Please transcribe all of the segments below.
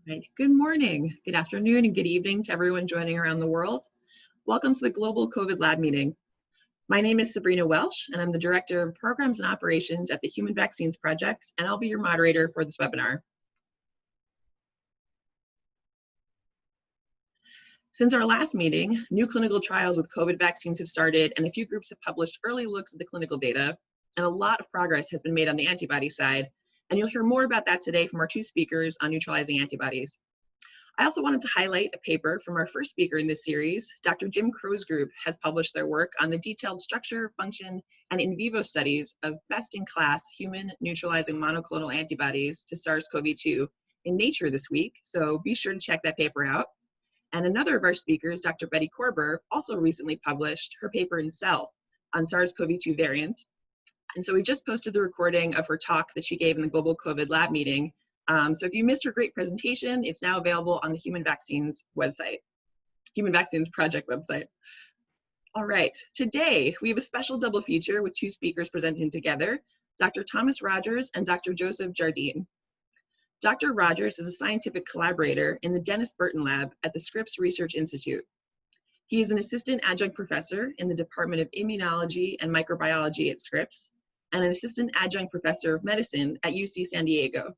Right. Good morning, good afternoon, and good evening to everyone joining around the world. Welcome to the Global COVID Lab Meeting. My name is Sabrina Welsh, and I'm the Director of Programs and Operations at the Human Vaccines Project, and I'll be your moderator for this webinar. Since our last meeting, new clinical trials with COVID vaccines have started, and a few groups have published early looks at the clinical data, and a lot of progress has been made on the antibody side. And you'll hear more about that today from our two speakers on neutralizing antibodies. I also wanted to highlight a paper from our first speaker in this series. Dr. Jim Crow's group has published their work on the detailed structure, function, and in vivo studies of best-in-class human neutralizing monoclonal antibodies to SARS-CoV-2 in Nature this week, so be sure to check that paper out. And another of our speakers, Dr. Betty Korber, also recently published her paper in Cell on SARS-CoV-2 variants. And so we just posted the recording of her talk that she gave in the Global COVID Lab Meeting. So if you missed her great presentation, it's now available on the Human Vaccines website, Human Vaccines Project website. All right, today we have a special double feature with two speakers presenting together, Dr. Thomas Rogers and Dr. Joseph Jardine. Dr. Rogers is a scientific collaborator in the Dennis Burton Lab at the Scripps Research Institute. He is an assistant adjunct professor in the Department of Immunology and Microbiology at Scripps, and an assistant adjunct professor of medicine at UC San Diego.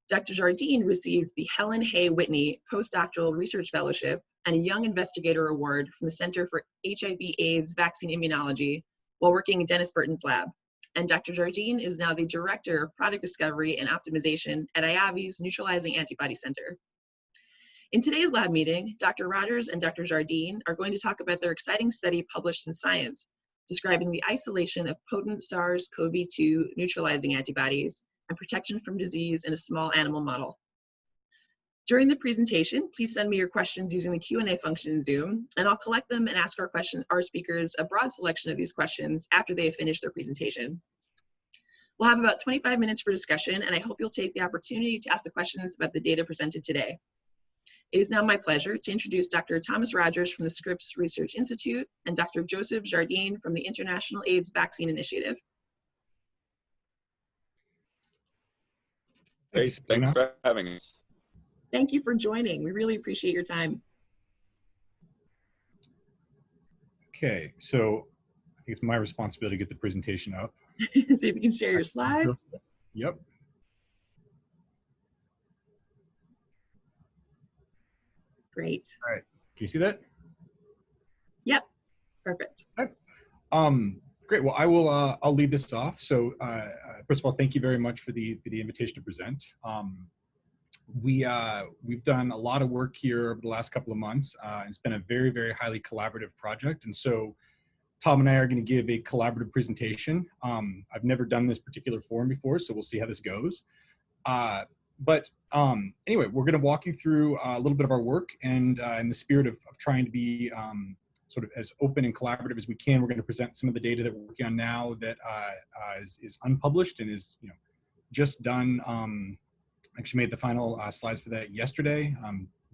Dr. Jardine received the Helen Hay Whitney Postdoctoral Research Fellowship and a Young Investigator Award from the Center for HIV/AIDS Vaccine Immunology while working in Dennis Burton's lab. And Dr. Jardine is now the Director of Product Discovery and Optimization at IAVI's Neutralizing Antibody Center. In today's lab meeting, Dr. Rogers and Dr. Jardine are going to talk about their exciting study published in Science, describing the isolation of potent SARS-CoV-2 neutralizing antibodies and protection from disease in a small animal model. During the presentation, please send me your questions using the Q&A function in Zoom, and I'll collect them and ask our speakers a broad selection of these questions after they have finished their presentation. We'll have about 25 minutes for discussion, and I hope you'll take the opportunity to ask the questions about the data presented today. It is now my pleasure to introduce Dr. Thomas Rogers from the Scripps Research Institute and Dr. Joseph Jardine from the International AIDS Vaccine Initiative. Thanks for having us. Thank you for joining. We really appreciate your time. Okay, so I think it's my responsibility to get the presentation up. See if you can share your slides. Yep. Great. All right. Can you see that? Yep. Perfect. Okay. Great. Well, I'll lead this off. So first of all, thank you very much for the invitation to present. We've done a lot of work here over the last couple of months. It's been a very, very highly collaborative project. And so Tom and I are going to give a collaborative presentation. I've never done this particular forum before, so we'll see how this goes. Anyway, we're going to walk you through a little bit of our work, and in the spirit of trying to be sort of as open and collaborative as we can, we're going to present some of the data that we're working on now that is unpublished and is just done. Actually made the final slides for that yesterday.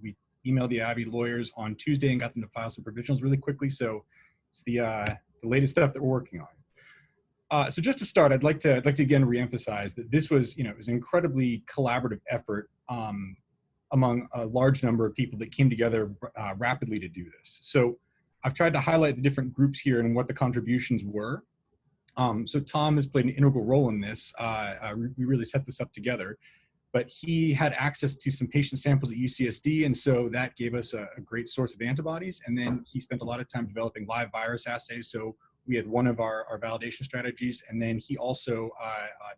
We emailed the IAVI lawyers on Tuesday and got them to file some provisionals really quickly. So it's the latest stuff that we're working on. So just to start, I'd like to again reemphasize that this was, it was an incredibly collaborative effort among a large number of people that came together rapidly to do this. So I've tried to highlight the different groups here and what the contributions were. So Tom has played an integral role in this. We really set this up together, but he had access to some patient samples at UCSD, and so that gave us a great source of antibodies. And then he spent a lot of time developing live virus assays. So we had one of our validation strategies, and then he also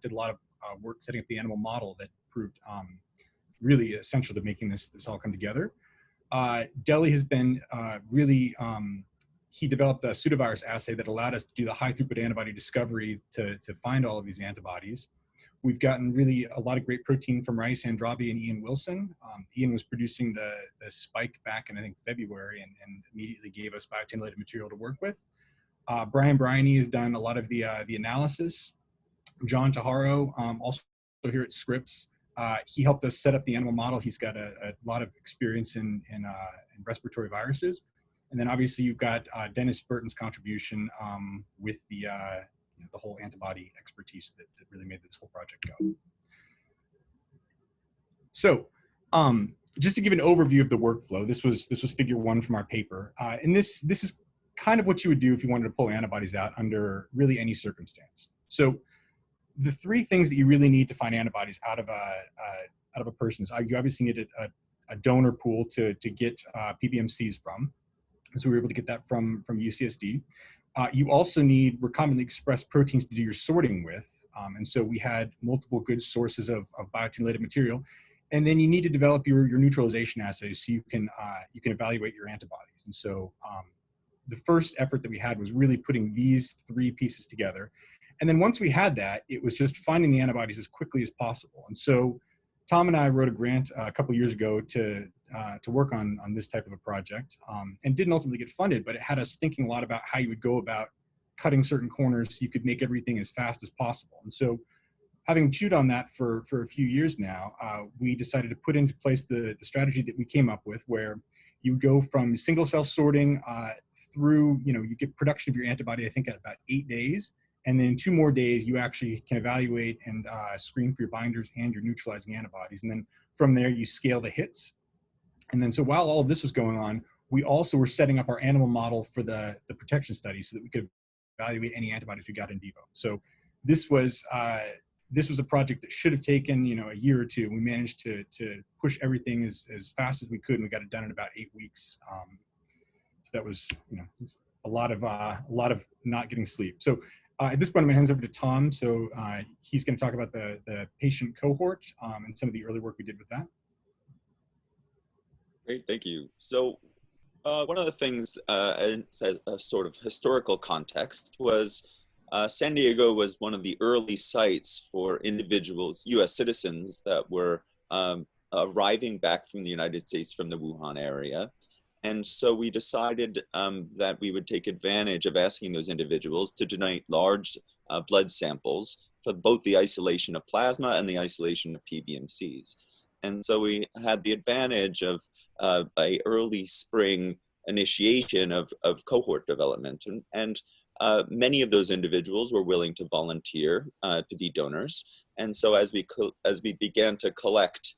did a lot of work setting up the animal model that proved really essential to making this all come together. Delhi has been he developed a pseudovirus assay that allowed us to do the high throughput antibody discovery to find all of these antibodies. We've gotten really a lot of great protein from Rice Andrabi and Ian Wilson. Ian was producing the spike back in, I think, February, and immediately gave us biotinylated material to work with. Brian Bryony has done a lot of the analysis. John Taharo, also here at Scripps, he helped us set up the animal model. He's got a lot of experience in respiratory viruses. And then obviously you've got Dennis Burton's contribution with the whole antibody expertise that really made this whole project go. So Just to give an overview of the workflow, this was figure 1 from our paper. And this is kind of what you would do if you wanted to pull antibodies out under really any circumstance. So the 3 things that you really need to find antibodies out of a person is you obviously need a donor pool to get PBMCs from. So we were able to get that from UCSD. You also need recombinantly expressed proteins to do your sorting with. And so we had multiple good sources of biotin-related material. And then you need to develop your neutralization assays so you can evaluate your antibodies. And so the first effort that we had was really putting these 3 pieces together. And then once we had that, it was just finding the antibodies as quickly as possible. And so Tom and I wrote a grant a couple years ago to work on this type of a project, and didn't ultimately get funded, but it had us thinking a lot about how you would go about cutting certain corners so you could make everything as fast as possible. And so having chewed on that for a few years now, we decided to put into place the strategy that we came up with, where you go from single cell sorting through, you get production of your antibody, I think at about 8 days. And then in 2 more days, you actually can evaluate and screen for your binders and your neutralizing antibodies. And then from there, you scale the hits. And then so while all of this was going on, we also were setting up our animal model for the protection study so that we could evaluate any antibodies we got in vivo. So this was a project that should have taken, a year or 2. We managed to push everything as fast as we could, and we got it done in about 8 weeks. So that was, a lot of not getting sleep. So at this point, I'm going to hand it over to Tom. So he's going to talk about the patient cohort and some of the early work we did with that. Great, thank you. So one of the things, as a sort of historical context, was San Diego was one of the early sites for individuals, U.S. citizens, that were arriving back from the United States from the Wuhan area. And so we decided that we would take advantage of asking those individuals to donate large blood samples for both the isolation of plasma and the isolation of PBMCs. And so we had the advantage of a early spring initiation of cohort development. And many of those individuals were willing to volunteer to be donors. And so as we began to collect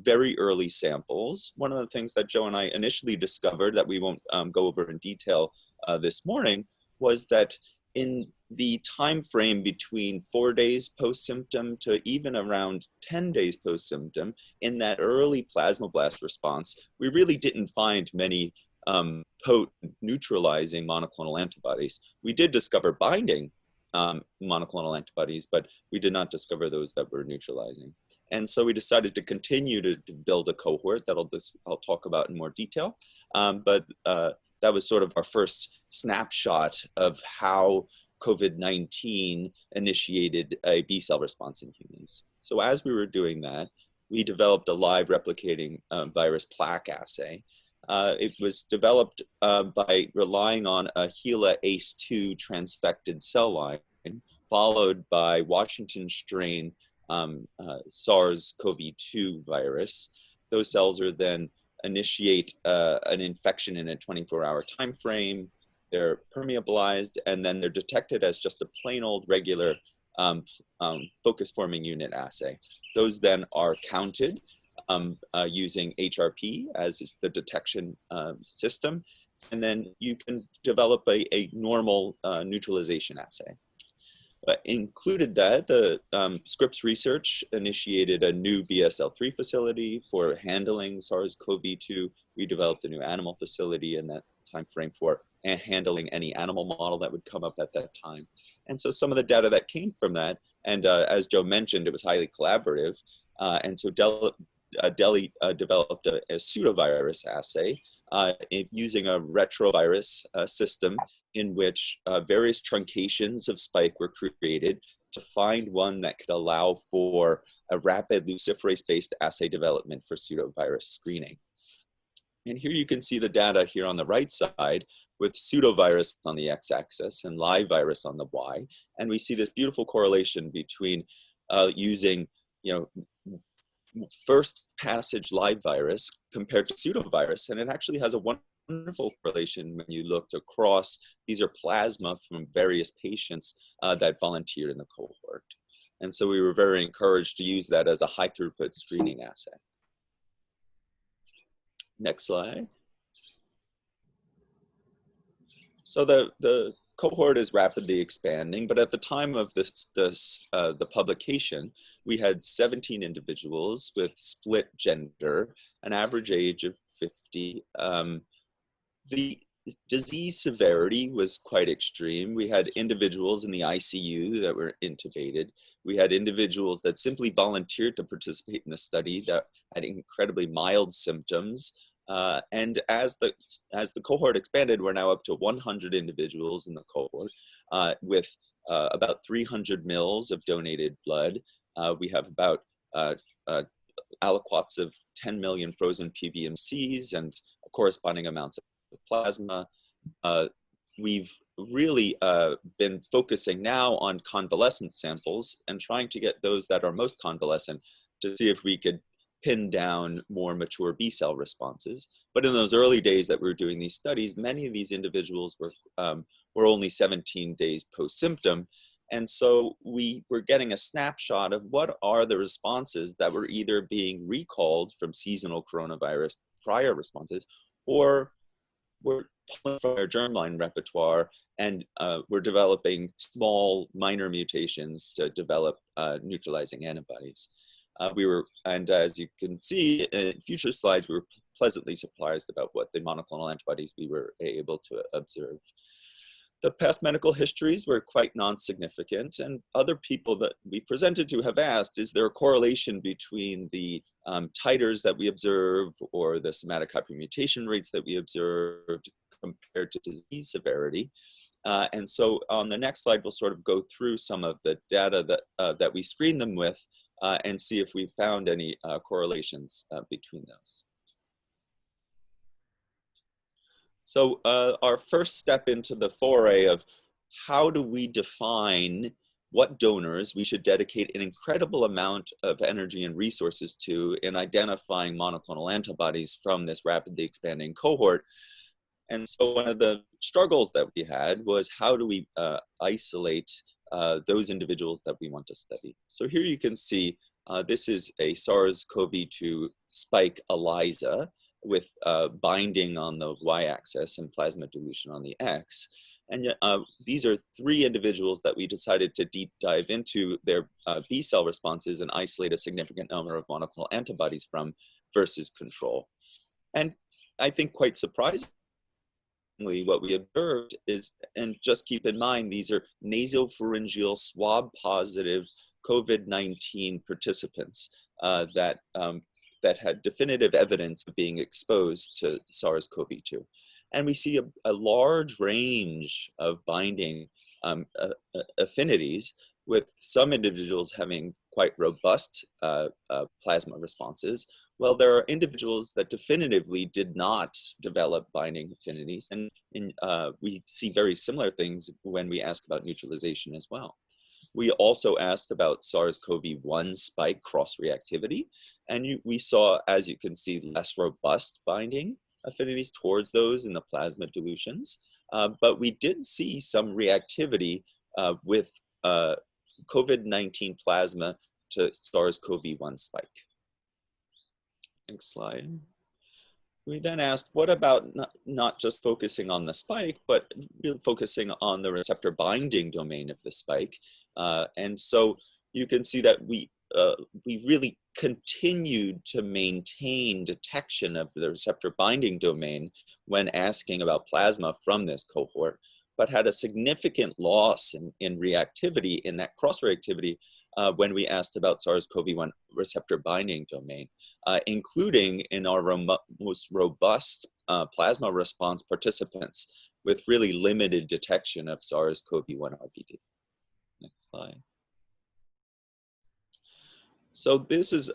very early samples, one of the things that Joe and I initially discovered that we won't go over in detail this morning was that in the time frame between 4 days post-symptom to even around 10 days post-symptom, in that early plasmablast response, we really didn't find many potent neutralizing monoclonal antibodies. We did discover binding monoclonal antibodies, but we did not discover those that were neutralizing. And so we decided to continue to build a cohort that I'll talk about in more detail. But that was sort of our first snapshot of how COVID-19 initiated a B-cell response in humans. So as we were doing that, we developed a live replicating virus plaque assay. It was developed by relying on a HeLa ACE2 transfected cell line, followed by Washington strain SARS-CoV-2 virus. Those cells are then initiate an infection in a 24-hour time frame. They're permeabilized, and then they're detected as just a plain old regular focus forming unit assay. Those then are counted using HRP as the detection system, and then you can develop a normal neutralization assay. Included that, the Scripps Research initiated a new BSL-3 facility for handling SARS-CoV-2. We developed a new animal facility in that time frame for handling any animal model that would come up at that time. And so some of the data that came from that, and as Joe mentioned, it was highly collaborative. And so developed a pseudovirus assay using a retrovirus system in which various truncations of spike were created to find one that could allow for a rapid luciferase-based assay development for pseudovirus screening. And here you can see the data here on the right side with pseudovirus on the x-axis and live virus on the y. And we see this beautiful correlation between using, first passage live virus compared to pseudovirus. And it actually has a wonderful correlation when you looked across. These are plasma from various patients that volunteered in the cohort. And so we were very encouraged to use that as a high throughput screening assay. Next slide. So the cohort is rapidly expanding, but at the time of the publication, we had 17 individuals with split gender, an average age of 50. The disease severity was quite extreme. We had individuals in the ICU that were intubated. We had individuals that simply volunteered to participate in the study that had incredibly mild symptoms. And as the cohort expanded, we're now up to 100 individuals in the cohort with about 300 mils of donated blood. We have about aliquots of 10 million frozen PBMCs and corresponding amounts of plasma. We've really been focusing now on convalescent samples and trying to get those that are most convalescent to see if we could pin down more mature B cell responses. But in those early days that we were doing these studies, many of these individuals were only 17 days post-symptom. And so we were getting a snapshot of what are the responses that were either being recalled from seasonal coronavirus prior responses, or were pulling from our germline repertoire and we're developing small minor mutations to develop neutralizing antibodies. And as you can see in future slides, we were pleasantly surprised about what the monoclonal antibodies we were able to observe. The past medical histories were quite non-significant, and other people that we presented to have asked, is there a correlation between the titers that we observe or the somatic hypermutation rates that we observed compared to disease severity? And so on the next slide, we'll sort of go through some of the data that we screened them with and see if we found any correlations between those. So our first step into the foray of how do we define what donors we should dedicate an incredible amount of energy and resources to in identifying monoclonal antibodies from this rapidly expanding cohort. And so one of the struggles that we had was how do we isolate those individuals that we want to study. So here you can see this is a SARS-CoV-2 spike ELISA with binding on the y-axis and plasma dilution on the x. And these are 3 individuals that we decided to deep dive into their B cell responses and isolate a significant number of monoclonal antibodies from versus control. And I think quite surprisingly, what we observed is, and just keep in mind, these are nasopharyngeal swab positive COVID-19 participants that had definitive evidence of being exposed to SARS-CoV-2. And we see a large range of binding affinities, with some individuals having quite robust plasma responses. Well, there are individuals that definitively did not develop binding affinities, and we see very similar things when we ask about neutralization as well. We also asked about SARS-CoV-1 spike cross-reactivity, and we saw, as you can see, less robust binding affinities towards those in the plasma dilutions, but we did see some reactivity with COVID-19 plasma to SARS-CoV-1 spike. Next slide. We then asked, what about not just focusing on the spike, but really focusing on the receptor binding domain of the spike? And so you can see that we really continued to maintain detection of the receptor binding domain when asking about plasma from this cohort, but had a significant loss in reactivity, in that cross-reactivity, when we asked about SARS-CoV-1 receptor binding domain, including in our most robust plasma response participants with really limited detection of SARS-CoV-1 RBD. Next slide. So this is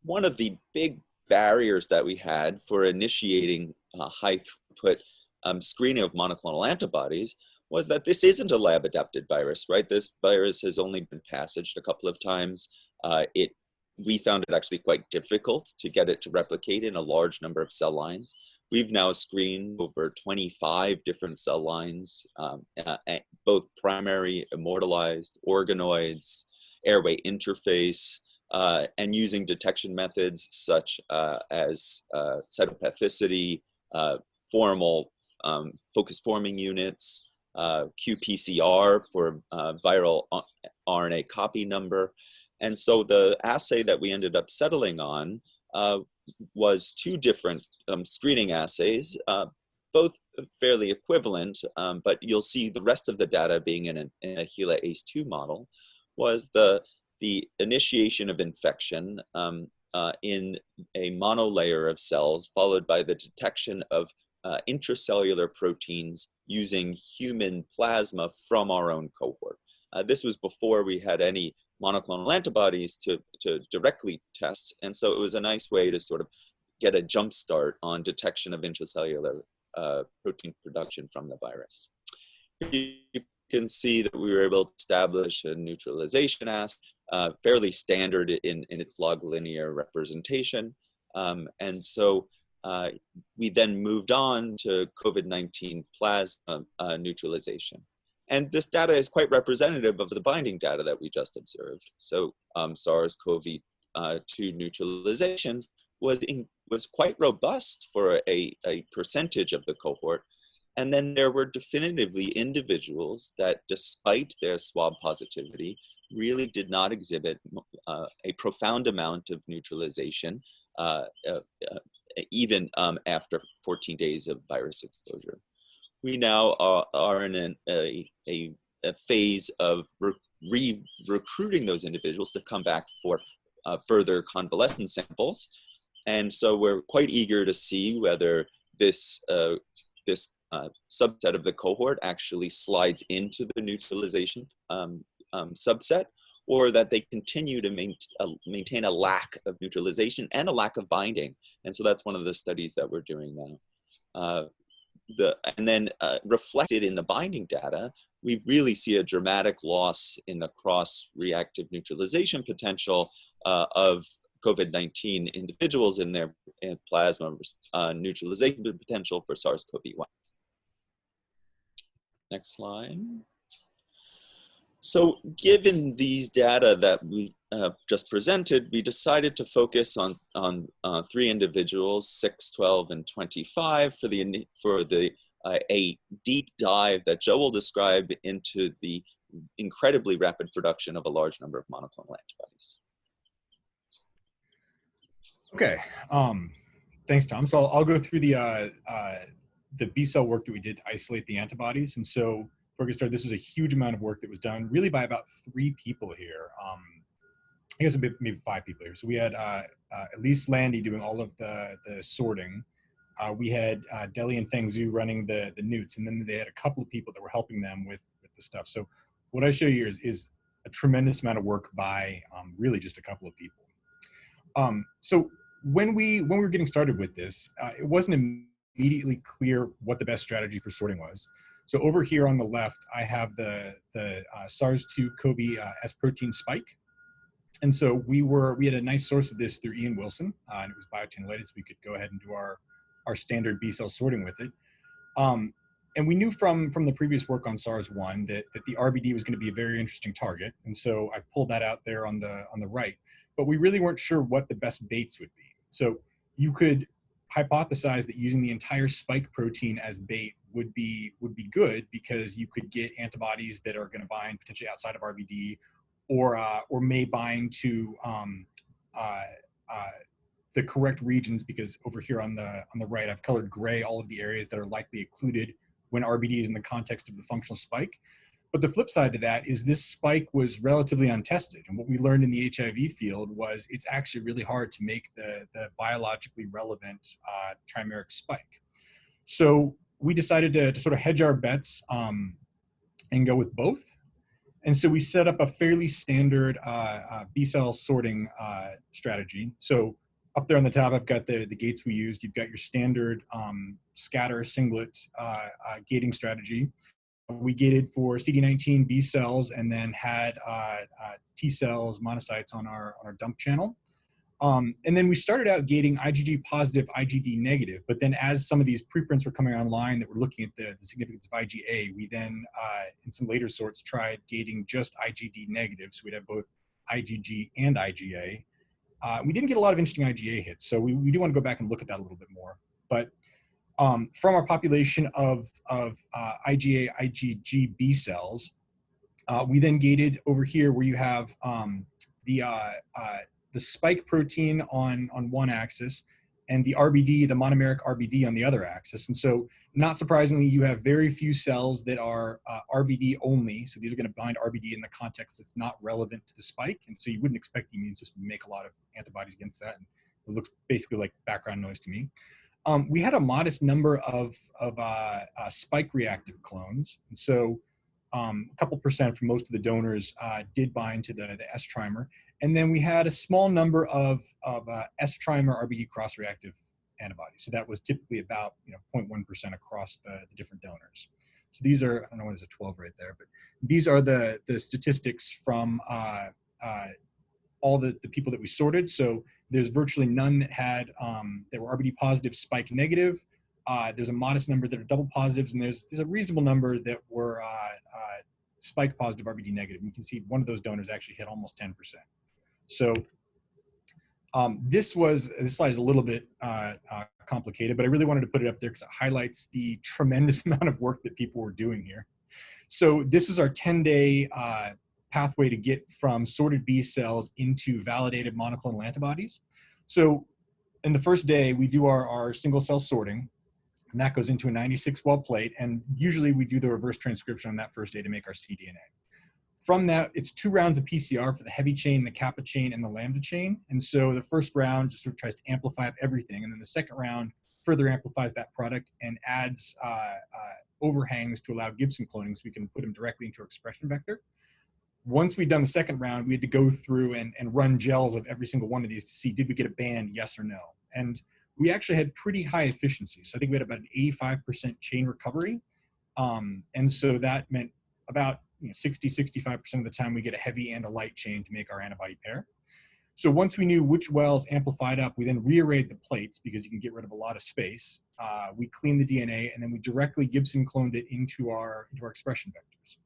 one of the big barriers that we had for initiating high throughput screening of monoclonal antibodies was that this isn't a lab adapted virus, right? This virus has only been passaged a couple of times. We found it actually quite difficult to get it to replicate in a large number of cell lines. We've now screened over 25 different cell lines, both primary, immortalized, organoids, airway interface, and using detection methods such as cytopathicity, formal focus forming units, qPCR for viral RNA copy number. And so the assay that we ended up settling on was two different screening assays, both fairly equivalent, but you'll see the rest of the data being in a HeLa ACE2 model, was the initiation of infection in a monolayer of cells, followed by the detection of intracellular proteins using human plasma from our own cohort. This was before we had any monoclonal antibodies to directly test, and so it was a nice way to sort of get a jump start on detection of intracellular protein production from the virus. You can see that we were able to establish a neutralization assay, fairly standard in its log linear representation, and so we then moved on to COVID-19 plasma neutralization. And this data is quite representative of the binding data that we just observed. So SARS-CoV-2 neutralization was quite robust for a percentage of the cohort. And then there were definitively individuals that, despite their swab positivity, really did not exhibit a profound amount of neutralization, even after 14 days of virus exposure. We now are in a phase of recruiting those individuals to come back for further convalescent samples. And so we're quite eager to see whether this subset of the cohort actually slides into the neutralization subset, or that they continue to maintain a lack of neutralization and a lack of binding. And so that's one of the studies that we're doing now. And then reflected in the binding data, we really see a dramatic loss in the cross-reactive neutralization potential of COVID-19 individuals in their plasma neutralization potential for SARS-CoV-1. Next slide. So given these data that we just presented, we decided to focus on 3 individuals, 6, 12, and 25, for a deep dive that Joe will describe into the incredibly rapid production of a large number of monoclonal antibodies. Okay, thanks, Tom. So I'll go through the B cell work that we did to isolate the antibodies. And so before we start, this was a huge amount of work that was done really by about 3 people here. I guess maybe 5 people here. So we had Elise Landy doing all of the sorting. We had Deli and Feng Zhu running the newts, and then they had a couple of people that were helping them with the stuff. So what I show you here is a tremendous amount of work by really just a couple of people. So when we were getting started with this, it wasn't immediately clear what the best strategy for sorting was. So over here on the left, I have the SARS-CoV-2 S protein spike. And so we had a nice source of this through Ian Wilson, and it was biotinylated, so we could go ahead and do our standard B cell sorting with it. And we knew from the previous work on SARS-1 that the RBD was going to be a very interesting target. And so I pulled that out there on the right. But we really weren't sure what the best baits would be. So you could hypothesize that using the entire spike protein as bait would be good, because you could get antibodies that are going to bind potentially outside of RBD, or may bind to the correct regions, because over here on the right, I've colored gray all of the areas that are likely occluded when RBD is in the context of the functional spike. But the flip side to that is this spike was relatively untested. And what we learned in the HIV field was it's actually really hard to make the biologically relevant trimeric spike. So we decided to sort of hedge our bets and go with both. And so we set up a fairly standard B cell sorting strategy. So up there on the top, I've got the gates we used. You've got your standard scatter singlet gating strategy. We gated for CD19 B cells, and then had T cells, monocytes on our dump channel. And then we started out gating IgG positive, IgD negative, but then as some of these preprints were coming online that were looking at the significance of IgA, we then, in some later sorts, tried gating just IgD negative. So we'd have both IgG, and IgA. We didn't get a lot of interesting IgA hits, so we do want to go back and look at that a little bit more. But from our population of IgA, IgG B cells, we then gated over here where you have the spike protein on one axis and the RBD, the monomeric RBD on the other axis. And so not surprisingly, you have very few cells that are RBD only. So these are going to bind RBD in the context that's not relevant to the spike. And so you wouldn't expect the immune system to make a lot of antibodies against that. And it looks basically like background noise to me. We had a modest number of spike reactive clones. And so a couple percent from most of the donors did bind to the S trimer. And then we had a small number of S trimer RBD cross-reactive antibodies. So that was typically about 0.1% across the different donors. So these are, I don't know why there's a 12 right there, but these are the statistics from all the people that we sorted. So there's virtually none that had that were RBD positive, spike negative. There's a modest number that are double positives, and there's a reasonable number that were spike positive, RBD negative. You can see one of those donors actually hit almost 10%. So this slide is a little bit complicated, but I really wanted to put it up there because it highlights the tremendous amount of work that people were doing here. So this is our 10-day pathway to get from sorted B cells into validated monoclonal antibodies. So in the first day, we do our single cell sorting, and that goes into a 96-well plate. And usually we do the reverse transcription on that first day to make our cDNA. From that, it's 2 rounds of PCR for the heavy chain, the kappa chain, and the lambda chain. And so the first round just sort of tries to amplify up everything. And then the second round further amplifies that product and adds overhangs to allow Gibson cloning so we can put them directly into our expression vector. Once we'd done the second round, we had to go through and run gels of every single one of these to see, did we get a band, yes or no? And we actually had pretty high efficiency. So I think we had about an 85% chain recovery. And so that meant about 60–65% of the time we get a heavy and a light chain to make our antibody pair. So once we knew which wells amplified up, we then rearrayed the plates because you can get rid of a lot of space. We cleaned the DNA, and then we directly Gibson cloned it into our expression vectors.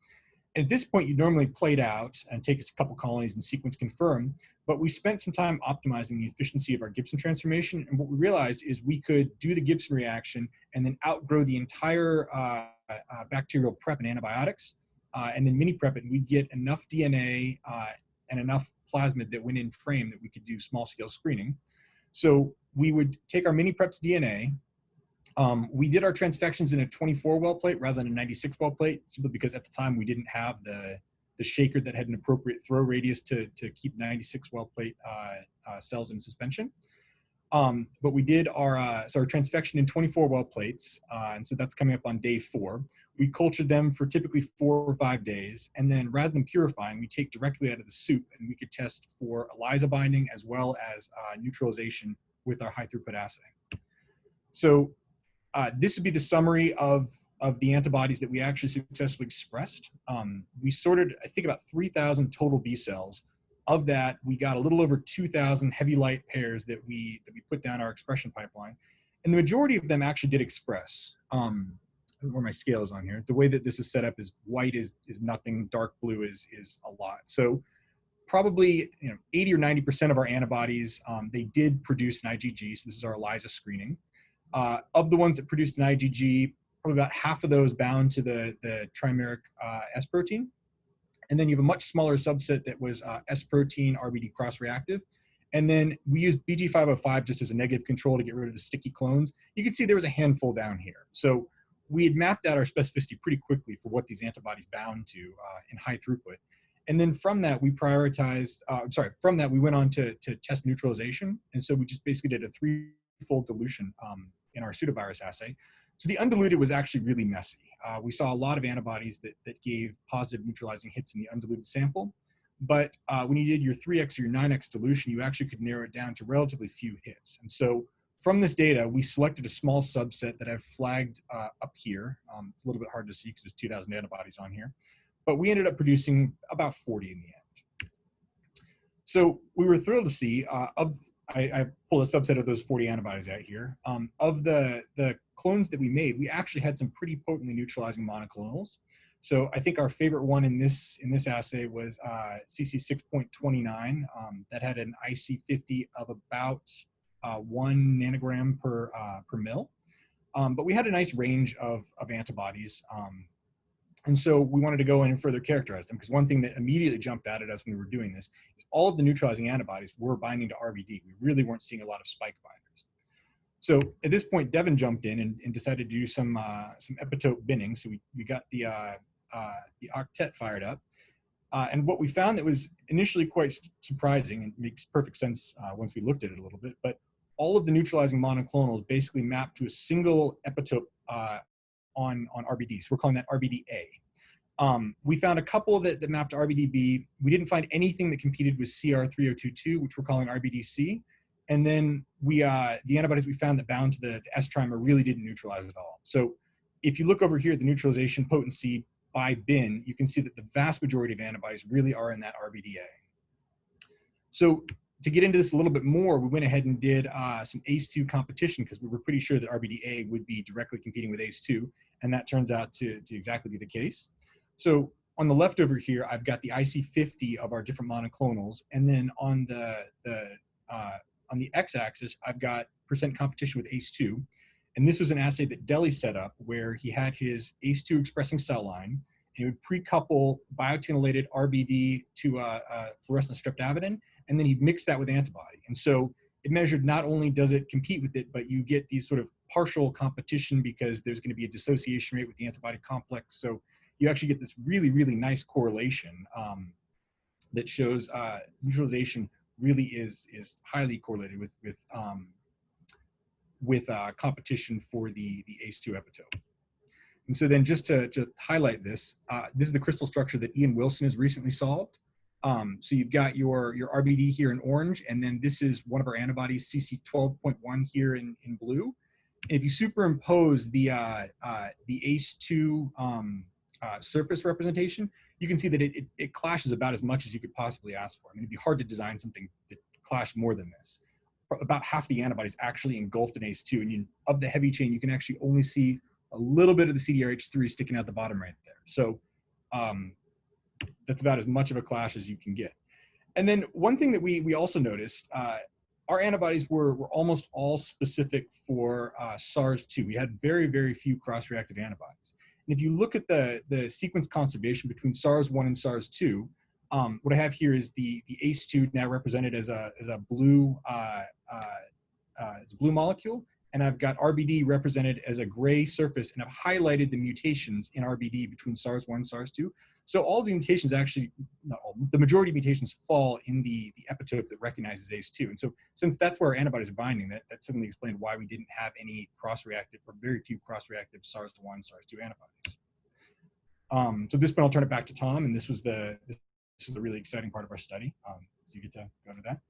And at this point, you normally plate out and take us a couple colonies and sequence confirm, but we spent some time optimizing the efficiency of our Gibson transformation. And what we realized is we could do the Gibson reaction and then outgrow the entire bacterial prep and antibiotics, and then mini prep it, and we'd get enough DNA and enough plasmid that went in frame that we could do small scale screening. So we would take our mini preps DNA. We did our transfections in a 24-well plate rather than a 96-well plate, simply because at the time we didn't have the shaker that had an appropriate throw radius to keep 96-well plate cells in suspension. But we did our transfection in 24-well plates, and so that's coming up on day 4. We cultured them for typically 4 or 5 days, and then rather than purifying, we take directly out of the soup, and we could test for ELISA binding as well as neutralization with our high throughput assay. So this would be the summary of the antibodies that we actually successfully expressed. We sorted, I think, about 3,000 total B cells. Of that, we got a little over 2,000 heavy light pairs that we put down our expression pipeline. And the majority of them actually did express. I don't know where my scale is on here. The way that this is set up is white is nothing, dark blue is a lot. So probably 80 or 90% of our antibodies, they did produce an IgG. So this is our ELISA screening. Of the ones that produced an IgG, probably about half of those bound to the trimeric S protein. And then you have a much smaller subset that was S protein RBD cross-reactive. And then we used BG505 just as a negative control to get rid of the sticky clones. You can see there was a handful down here. So we had mapped out our specificity pretty quickly for what these antibodies bound to in high throughput. And then from that, we prioritized, from that we went on to test neutralization. And so we just basically did a 3-fold dilution in our pseudovirus assay. So the undiluted was actually really messy. We saw a lot of antibodies that gave positive neutralizing hits in the undiluted sample. But when you did your 3x or your 9x dilution, you actually could narrow it down to relatively few hits. And so from this data, we selected a small subset that I've flagged up here. It's a little bit hard to see because there's 2,000 antibodies on here. But we ended up producing about 40 in the end. So we were thrilled to see, I pulled a subset of those 40 antibodies out here. Of the clones that we made, we actually had some pretty potently neutralizing monoclonals. So I think our favorite one in this assay was CC 6.29 that had an IC50 of about 1 nanogram per mil. But we had a nice range of antibodies. And so we wanted to go in and further characterize them, because one thing that immediately jumped out at us when we were doing this is all of the neutralizing antibodies were binding to RBD. We really weren't seeing a lot of spike binders. So at this point, Devin jumped in and decided to do some epitope binning. So we got the octet fired up. And what we found that was initially quite surprising, and makes perfect sense once we looked at it a little bit, but all of the neutralizing monoclonals basically mapped to a single epitope on RBD. So we're calling that RBD-A. We found a couple that mapped to RBD-B. We didn't find anything that competed with CR3022, which we're calling RBD-C. And then the antibodies we found that bound to the S trimer really didn't neutralize at all. So if you look over here at the neutralization potency by bin, you can see that the vast majority of antibodies really are in that RBD-A. So to get into this a little bit more, we went ahead and did some ACE2 competition, because we were pretty sure that RBD-A would be directly competing with ACE2, and that turns out to exactly be the case. So on the left over here, I've got the IC50 of our different monoclonals, and then on the x-axis, I've got percent competition with ACE2. And this was an assay that Deli set up, where he had his ACE2 expressing cell line, and he would pre-couple biotinylated RBD to fluorescent streptavidin, and then he'd mix that with antibody. And so it measured not only does it compete with it, but you get these sort of partial competition, because there's going to be a dissociation rate with the antibody complex. So you actually get this really, really nice correlation that shows neutralization really is highly correlated with competition for the ACE2 epitope. And so then just to highlight this, this is the crystal structure that Ian Wilson has recently solved. So you've got your RBD here in orange, and then this is one of our antibodies, CC12.1 here in blue. And if you superimpose the ACE2 surface representation, you can see that it clashes about as much as you could possibly ask for. I mean, it'd be hard to design something that clashed more than this. About half the antibodies actually engulfed in ACE2, and of the heavy chain, you can actually only see a little bit of the CDRH3 sticking out the bottom right there. So that's about as much of a clash as you can get. And then one thing that we also noticed, our antibodies were almost all specific for SARS-2. We had very, very few cross-reactive antibodies. And if you look at the sequence conservation between SARS-1 and SARS-2, what I have here is the ACE2 now represented as a blue molecule, and I've got RBD represented as a gray surface, and I've highlighted the mutations in RBD between SARS-1 and SARS-2. So all the mutations actually, not all, the majority of mutations fall in the epitope that recognizes ACE2. And so since that's where our antibodies are binding, that suddenly explained why we didn't have any cross-reactive, or very few cross-reactive SARS-1, SARS-2 antibodies. So at this point, I'll turn it back to Tom, and this is the really exciting part of our study. So you get to go to that.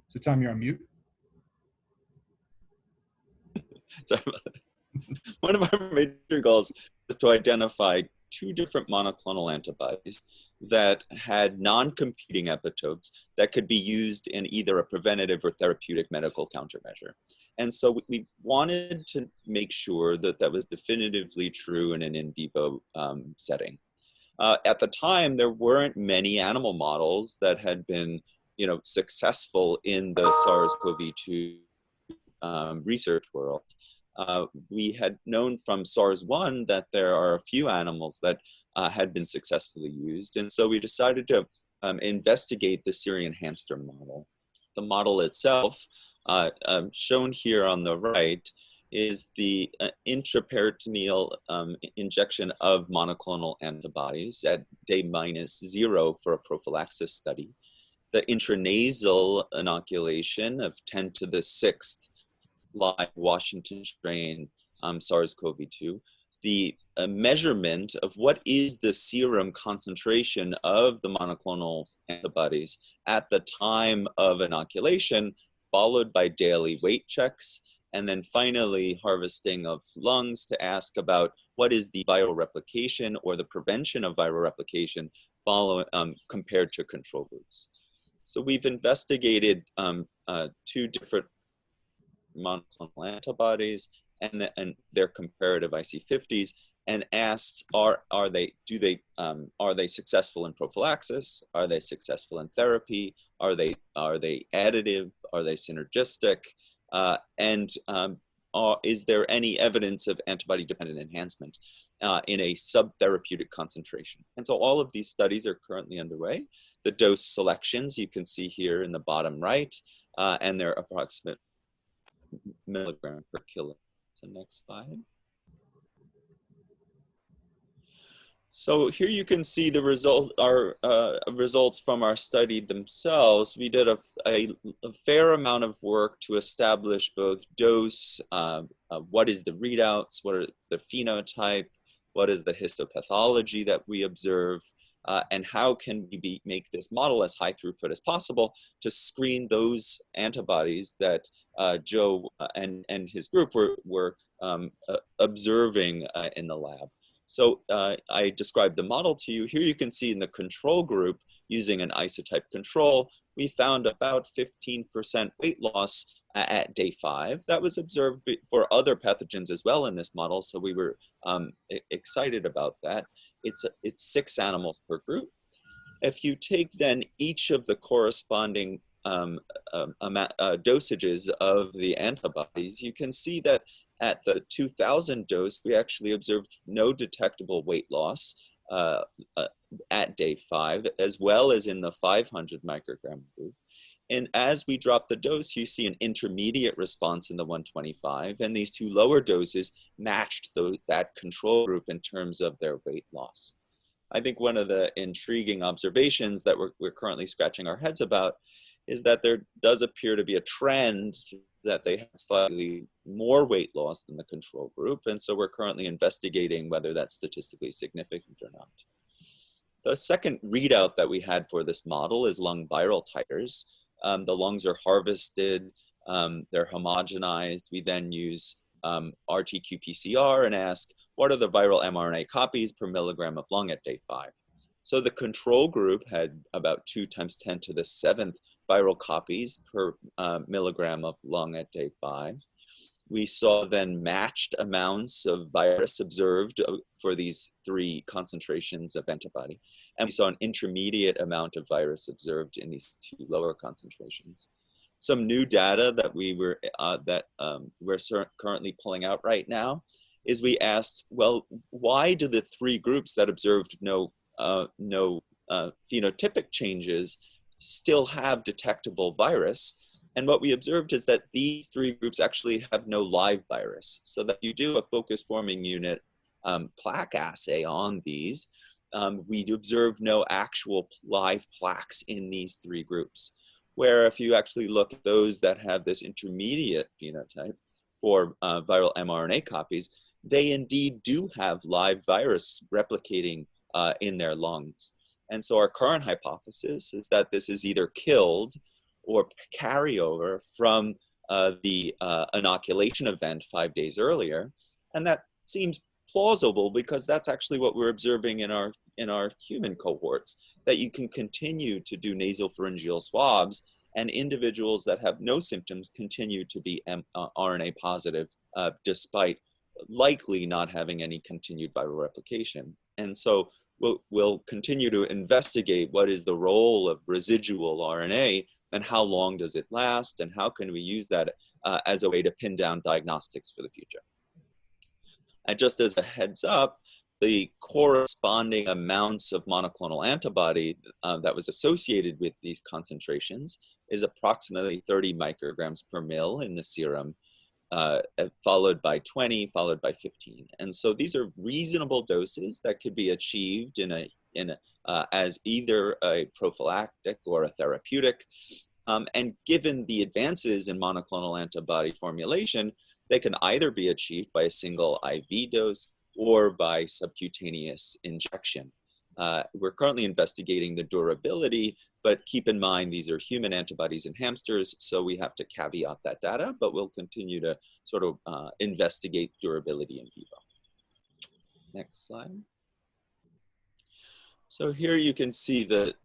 So Tom, you're on mute. Sorry about that. One of our major goals is to identify 2 different monoclonal antibodies that had non-competing epitopes that could be used in either a preventative or therapeutic medical countermeasure. And so we wanted to make sure that that was definitively true in an in vivo setting. At the time, there weren't many animal models that had been successful in the SARS-CoV-2 research world. We had known from SARS-1 that there are a few animals that had been successfully used, and so we decided to investigate the Syrian hamster model. The model itself, shown here on the right, is the intraperitoneal injection of monoclonal antibodies at day -0 for a prophylaxis study. The intranasal inoculation of 10 to the 6th live Washington strain SARS-CoV-2, the measurement of what is the serum concentration of the monoclonal antibodies at the time of inoculation, followed by daily weight checks, and then finally harvesting of lungs to ask about what is the viral replication or the prevention of viral replication compared to control groups. So we've investigated 2 different monoclonal antibodies and their comparative IC50s, and asked, are they successful in prophylaxis? Are they successful in therapy? Are they additive? Are they synergistic? Is there any evidence of antibody-dependent enhancement in a subtherapeutic concentration? And so all of these studies are currently underway. The dose selections you can see here in the bottom right, and they're approximate milligram per kilo. So next slide. So here you can see the results from our study themselves. We did a fair amount of work to establish both dose, what is the readouts, what is the phenotype, what is the histopathology that we observe, and how can we make this model as high throughput as possible to screen those antibodies that Joe and his group were observing in the lab. So I described the model to you. Here you can see in the control group, using an isotype control, we found about 15% weight loss at day 5. That was observed for other pathogens as well in this model, so we were excited about that. It's 6 animals per group. If you take then each of the corresponding dosages of the antibodies, you can see that at the 2000 dose, we actually observed no detectable weight loss at day 5, as well as in the 500 microgram group. And as we drop the dose, you see an intermediate response in the 125, and these 2 lower doses matched that control group in terms of their weight loss. I think one of the intriguing observations that we're currently scratching our heads about is that there does appear to be a trend that they had slightly more weight loss than the control group. And so we're currently investigating whether that's statistically significant or not. The second readout that we had for this model is lung viral titers. The lungs are harvested, they're homogenized. We then use RT-qPCR and ask, what are the viral mRNA copies per milligram of lung at day 5? So the control group had about 2 × 10⁷ viral copies per milligram of lung at day 5. We saw then matched amounts of virus observed for these 3 concentrations of antibody. And we saw an intermediate amount of virus observed in these 2 lower concentrations. Some new data that we're currently pulling out right now is we asked, well, why do the 3 groups that observed no phenotypic changes still have detectable virus? And what we observed is that these 3 groups actually have no live virus. So that you do a focus forming unit plaque assay on these, we observe no actual live plaques in these 3 groups. Where if you actually look at those that have this intermediate phenotype for viral mRNA copies, they indeed do have live virus replicating in their lungs. And so our current hypothesis is that this is either killed or carryover from the inoculation event 5 days earlier. And that seems plausible because that's actually what we're observing in our human cohorts, that you can continue to do nasopharyngeal swabs and individuals that have no symptoms continue to be RNA positive despite likely not having any continued viral replication. And so we'll continue to investigate what is the role of residual RNA and how long does it last and how can we use that as a way to pin down diagnostics for the future. And just as a heads up, the corresponding amounts of monoclonal antibody that was associated with these concentrations is approximately 30 micrograms per mil in the serum, followed by 20, followed by 15. And so these are reasonable doses that could be achieved as either a prophylactic or a therapeutic. And given the advances in monoclonal antibody formulation, they can either be achieved by a single IV dose or by subcutaneous injection. We're currently investigating the durability, but keep in mind these are human antibodies in hamsters, so we have to caveat that data, but we'll continue to sort of investigate durability in vivo. Next slide. So here you can see that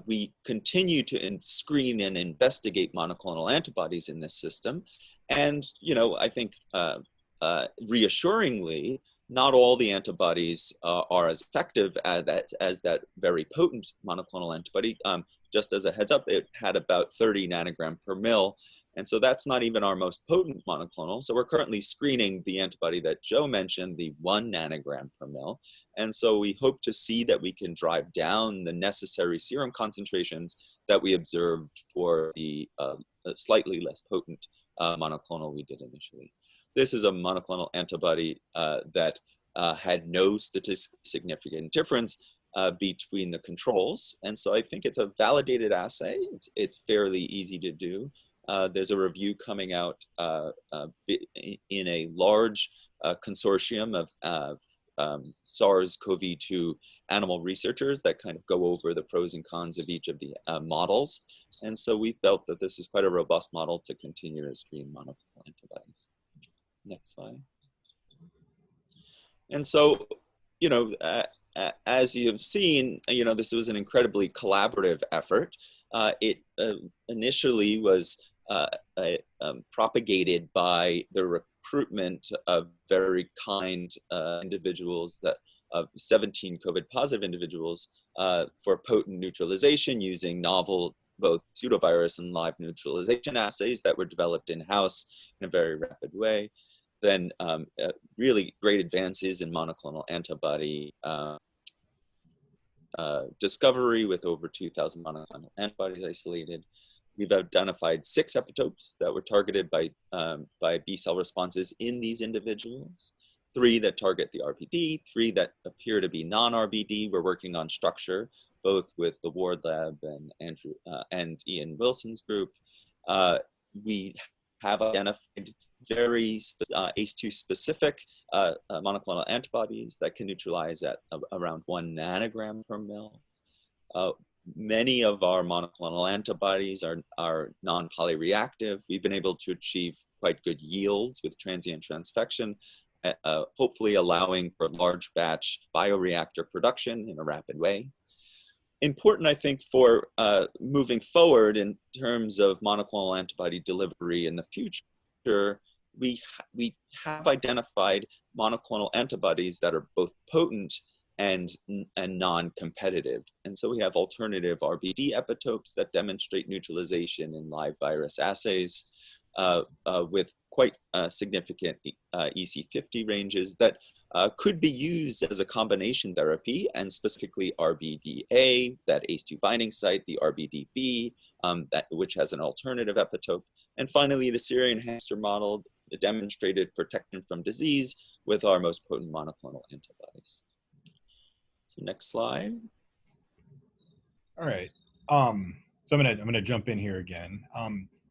we continue to screen and investigate monoclonal antibodies in this system. And, you know, I think reassuringly, not all the antibodies are as effective as that very potent monoclonal antibody. Just as a heads up, it had about 30 nanogram per mil. And so that's not even our most potent monoclonal. So we're currently screening the antibody that Joe mentioned, the 1 nanogram per mil. And so we hope to see that we can drive down the necessary serum concentrations that we observed for the slightly less potent monoclonal we did initially. This is a monoclonal antibody that had no statistically significant difference between the controls. And so I think it's a validated assay. It's fairly easy to do. There's a review coming out in a large consortium of SARS-CoV-2 animal researchers that kind of go over the pros and cons of each of the models. And so we felt that this is quite a robust model to continue to screen monoclonal antibodies. Next slide. And so, you know, as you've seen, you know, this was an incredibly collaborative effort. It initially was propagated by the recruitment of very kind individuals, that of 17 COVID positive individuals for potent neutralization using novel both pseudovirus and live neutralization assays that were developed in-house in a very rapid way. Then really great advances in monoclonal antibody discovery with over 2,000 monoclonal antibodies isolated. We've identified 6 epitopes that were targeted by B cell responses in these individuals, 3 that target the RBD, 3 that appear to be non-RBD. We're working on structure, both with the Ward Lab and Ian Wilson's group. We have identified very ACE2 specific monoclonal antibodies that can neutralize at around 1 nanogram per mil. Many of our monoclonal antibodies are non-polyreactive. We've been able to achieve quite good yields with transient transfection, hopefully allowing for large batch bioreactor production in a rapid way. Important, I think, for moving forward in terms of monoclonal antibody delivery in the future, we have identified monoclonal antibodies that are both potent and non-competitive. And so we have alternative RBD epitopes that demonstrate neutralization in live virus assays with quite significant EC50 ranges that could be used as a combination therapy, and specifically RBD-A, that ACE2 binding site, the RBD-B, which has an alternative epitope. And finally, the Syrian hamster model demonstrated protection from disease with our most potent monoclonal antibodies. So next slide. All right. So I'm gonna jump in here again.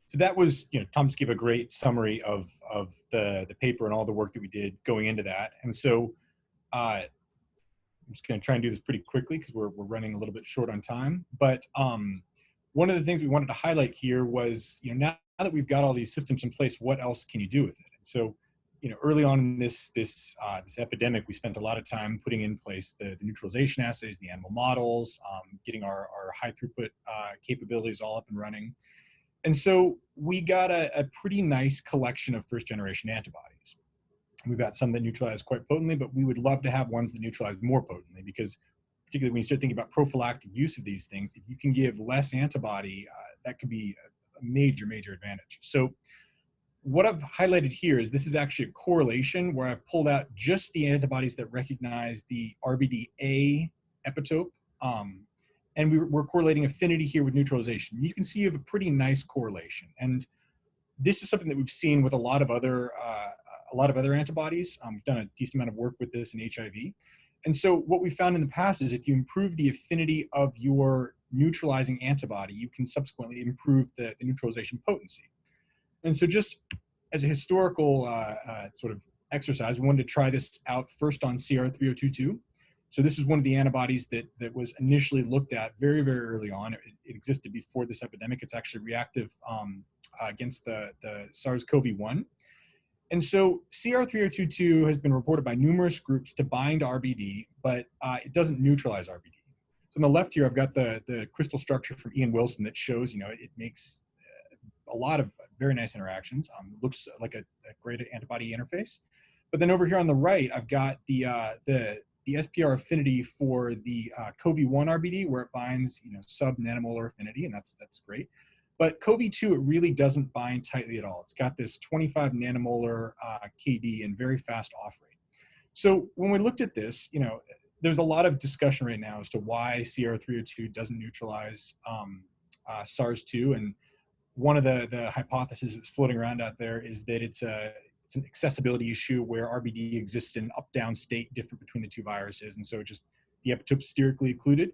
So that was, you know, Tom just gave a great summary of the paper and all the work that we did going into that. And so I'm just gonna try and do this pretty quickly because we're running a little bit short on time. But one of the things we wanted to highlight here was, you know, now that we've got all these systems in place, what else can you do with it? And so, you know, early on in this epidemic, we spent a lot of time putting in place the neutralization assays, the animal models, getting our high throughput capabilities all up and running. And so we got a pretty nice collection of first generation antibodies. We've got some that neutralize quite potently, but we would love to have ones that neutralize more potently, because particularly when you start thinking about prophylactic use of these things, if you can give less antibody, that could be a major, major advantage. So what I've highlighted here is this is actually a correlation where I've pulled out just the antibodies that recognize the RBD-A epitope. And we're correlating affinity here with neutralization. You can see you have a pretty nice correlation. And this is something that we've seen with a lot of other antibodies. We've done a decent amount of work with this in HIV. And so what we found in the past is if you improve the affinity of your neutralizing antibody, you can subsequently improve the neutralization potency. And so just as a historical sort of exercise, we wanted to try this out first on CR3022. So this is one of the antibodies that was initially looked at very, very early on. It existed before this epidemic. It's actually reactive against the SARS-CoV-1. And so CR3022 has been reported by numerous groups to bind RBD, but it doesn't neutralize RBD. So on the left here, I've got the crystal structure from Ian Wilson that shows, you know, it makes a lot of very nice interactions. Looks like a great antibody interface. But then over here on the right, I've got the SPR affinity for the CoV-1 RBD, where it binds, sub-nanomolar affinity, and that's great. But CoV-2, it really doesn't bind tightly at all. It's got this 25 nanomolar KD and very fast off rate. So when we looked at this, there's a lot of discussion right now as to why CR302 doesn't neutralize SARS-2, and one of the hypotheses that's floating around out there is that it's an accessibility issue where RBD exists in an up-down state different between the two viruses, and so just the epitope sterically occluded.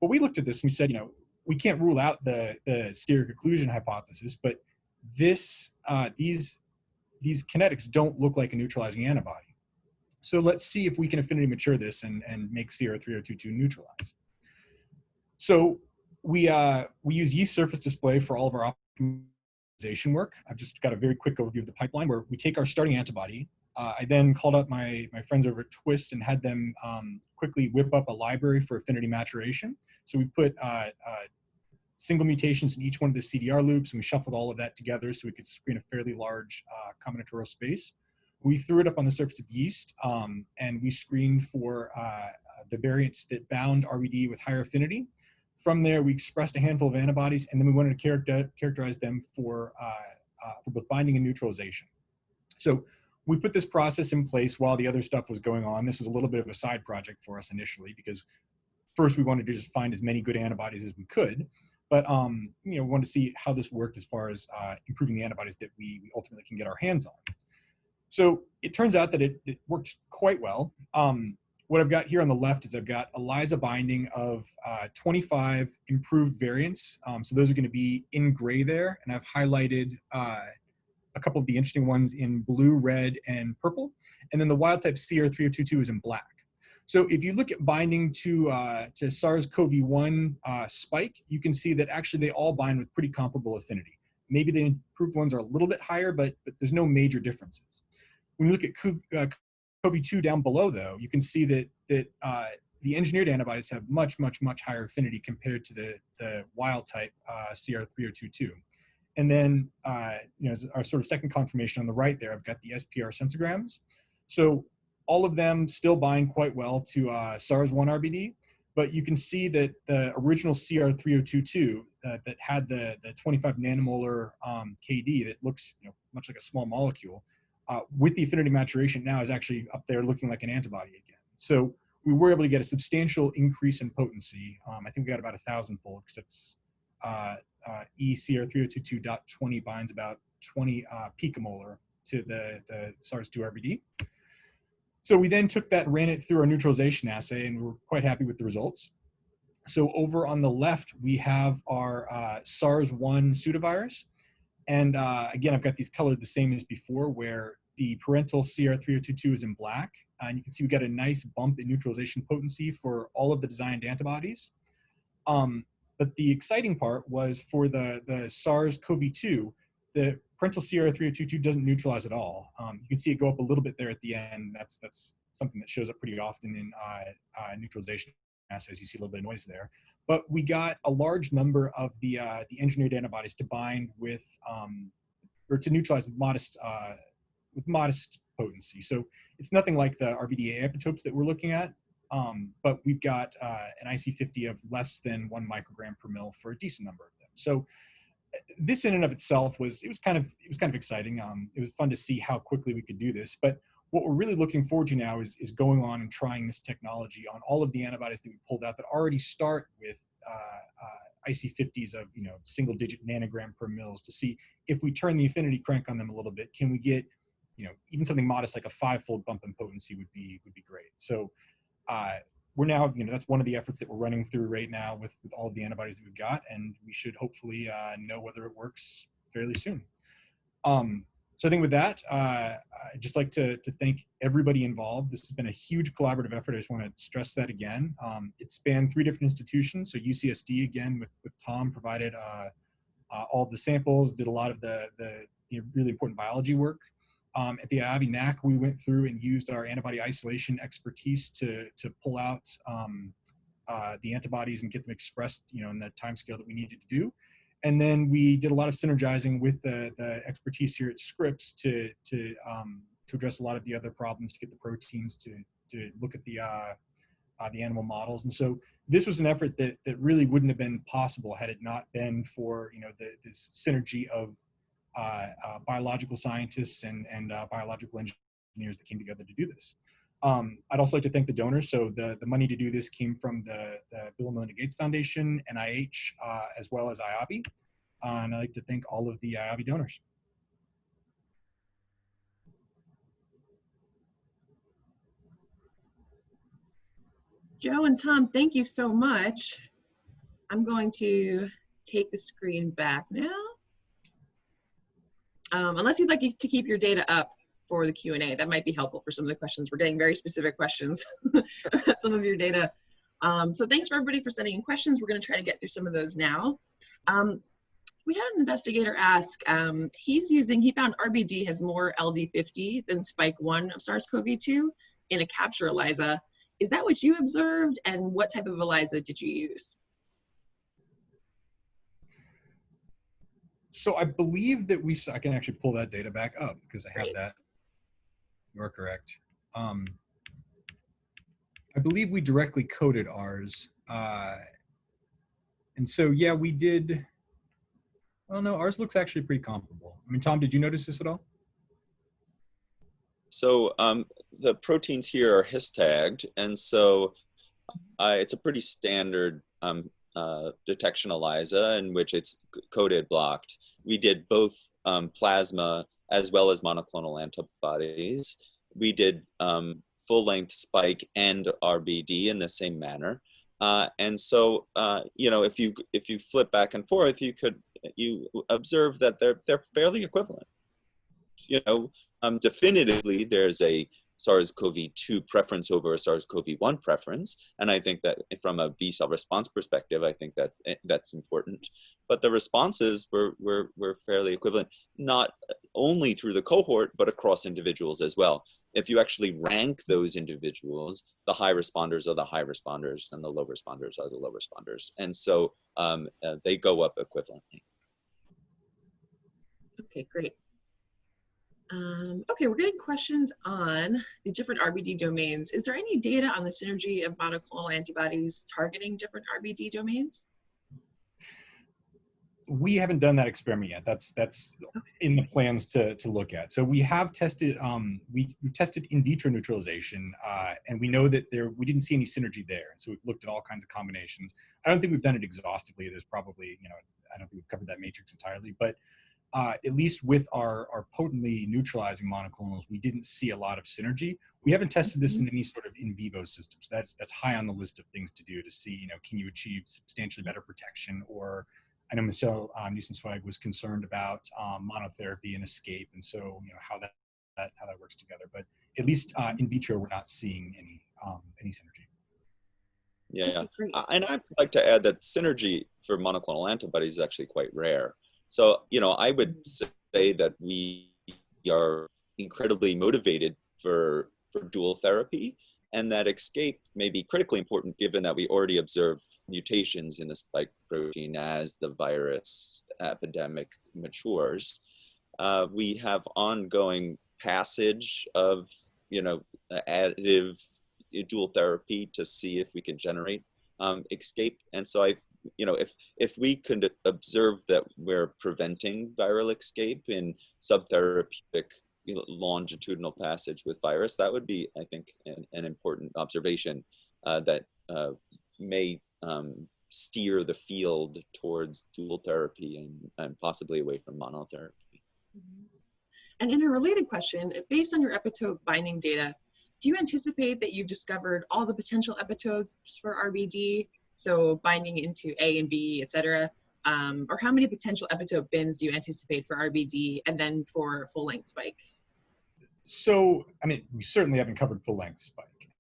But we looked at this and we said, we can't rule out the steric occlusion hypothesis, but these kinetics don't look like a neutralizing antibody. So let's see if we can affinity mature this and make CR302 neutralize. So we use yeast surface display for all of our optimization work. I've just got a very quick overview of the pipeline where we take our starting antibody. I then called up my friends over at Twist and had them quickly whip up a library for affinity maturation. So we put single mutations in each one of the CDR loops, and we shuffled all of that together so we could screen a fairly large combinatorial space. We threw it up on the surface of yeast, and we screened for the variants that bound RBD with higher affinity. From there, we expressed a handful of antibodies, and then we wanted to characterize them for both binding and neutralization. So we put this process in place while the other stuff was going on. This was a little bit of a side project for us initially, because first we wanted to just find as many good antibodies as we could. But we wanted to see how this worked as far as improving the antibodies that we ultimately can get our hands on. So it turns out that it works quite well. What I've got here on the left is I've got ELISA binding of 25 improved variants. So those are going to be in gray there, and I've highlighted a couple of the interesting ones in blue, red, and purple. And then the wild type CR302 is in black. So if you look at binding to SARS-CoV-1 spike, you can see that actually they all bind with pretty comparable affinity. Maybe the improved ones are a little bit higher, but there's no major differences. When you look at CoV-2 down below, though, you can see that the engineered antibodies have much higher affinity compared to the wild type CR302. And then, as our sort of second confirmation on the right there, I've got the SPR sensograms. So all of them still bind quite well to SARS-1 RBD, but you can see that the original CR302 that had the 25 nanomolar KD that looks much like a small molecule, with the affinity maturation now is actually up there looking like an antibody again. So we were able to get a substantial increase in potency. I think we got about 1,000-fold, because it's ECR302.20 binds about 20 picomolar to the SARS-2 RBD. So we then took that and ran it through our neutralization assay, and we were quite happy with the results. So over on the left, we have our SARS-1 pseudovirus. And again, I've got these colored the same as before, where the parental CR302 is in black. And you can see we got a nice bump in neutralization potency for all of the designed antibodies. But the exciting part was for the SARS-CoV-2, the parental CR302 doesn't neutralize at all. You can see it go up a little bit there at the end. That's something that shows up pretty often in neutralization assays. You see a little bit of noise there. But we got a large number of the engineered antibodies to bind with, or to neutralize with modest potency. So it's nothing like the RBD-A epitopes that we're looking at, but we've got an IC50 of less than 1 microgram per mil for a decent number of them. So this in and of itself was kind of exciting. It was fun to see how quickly we could do this. But what we're really looking forward to now is going on and trying this technology on all of the antibodies that we pulled out that already start with IC50s of single-digit nanogram per mils, to see if we turn the affinity crank on them a little bit, can we get even something modest like a 5-fold bump in potency would be great. So we're now, that's one of the efforts that we're running through right now with all of the antibodies that we've got, and we should hopefully know whether it works fairly soon. So I think with that, I'd just like to thank everybody involved. This has been a huge collaborative effort. I just want to stress that again. It spanned 3 different institutions. So UCSD, again, with Tom, provided all of the samples, did a lot of the really important biology work. At the IAVI NAC, we went through and used our antibody isolation expertise to pull out the antibodies and get them expressed, in the time scale that we needed to do. And then we did a lot of synergizing with the expertise here at Scripps to address a lot of the other problems, to get the proteins to look at the animal models. And so this was an effort that really wouldn't have been possible had it not been for, you know, this synergy of biological scientists and biological engineers that came together to do this. I'd also like to thank the donors. So the money to do this came from the Bill and Melinda Gates Foundation, NIH, as well as IAVI. And I'd like to thank all of the IAVI donors. Joe and Tom, thank you so much. I'm going to take the screen back now. Unless you'd like to keep your data up for the Q&A, that might be helpful for some of the questions. We're getting very specific questions about some of your data. So thanks for everybody for sending in questions. We're going to try to get through some of those now. We had an investigator ask, he found RBD has more LD50 than spike 1 of SARS-CoV-2 in a capture ELISA. Is that what you observed, and what type of ELISA did you use? So I believe that I can actually pull that data back up because I have Great. that. You're correct. I believe we directly coded ours. And so, yeah, we did. Well, no, ours looks actually pretty comparable. I mean, Tom, did you notice this at all? So the proteins here are his tagged, and so it's a pretty standard detection ELISA in which it's coded blocked. We did both plasma as well as monoclonal antibodies. We did full-length spike and RBD in the same manner. And so, you know, if you flip back and forth, you observe that they're fairly equivalent. You know, definitively there's a SARS-CoV-2 preference over a SARS-CoV-1 preference, and I think that from a B cell response perspective, I think that that's important. But the responses were fairly equivalent, not only through the cohort, but across individuals as well. If you actually rank those individuals, the high responders are the high responders, and the low responders are the low responders, and so they go up equivalently. Okay, great. Okay, we're getting questions on the different RBD domains. Is there any data on the synergy of monoclonal antibodies targeting different RBD domains? We haven't done that experiment yet. That's in the plans to look at. So we have tested, we tested in vitro neutralization, and we know that we didn't see any synergy there. So we've looked at all kinds of combinations. I don't think we've done it exhaustively. There's probably, you know, I don't think we've covered that matrix entirely, but at least with our potently neutralizing monoclonals, we didn't see a lot of synergy. We haven't tested this in any sort of in vivo systems. That's high on the list of things to do to see, you know, can you achieve substantially better protection? Or I know Michelle Newson-Swag was concerned about monotherapy and escape, and so, you know, how that works together. But at least in vitro, we're not seeing any synergy. Yeah, and I'd like to add that synergy for monoclonal antibodies is actually quite rare. So, you know, I would say that we are incredibly motivated for dual therapy, and that escape may be critically important given that we already observe mutations in the spike protein as the virus epidemic matures. We have ongoing passage of, you know, additive dual therapy to see if we can generate escape. And so you know, if we could observe that we're preventing viral escape in subtherapeutic longitudinal passage with virus, that would be, I think, an important observation that may steer the field towards dual therapy and possibly away from monotherapy. And in a related question, based on your epitope binding data, do you anticipate that you've discovered all the potential epitopes for RBD? So binding into A and B, et cetera, or how many potential epitope bins do you anticipate for RBD and then for full-length spike? So, I mean, we certainly haven't covered full-length spike.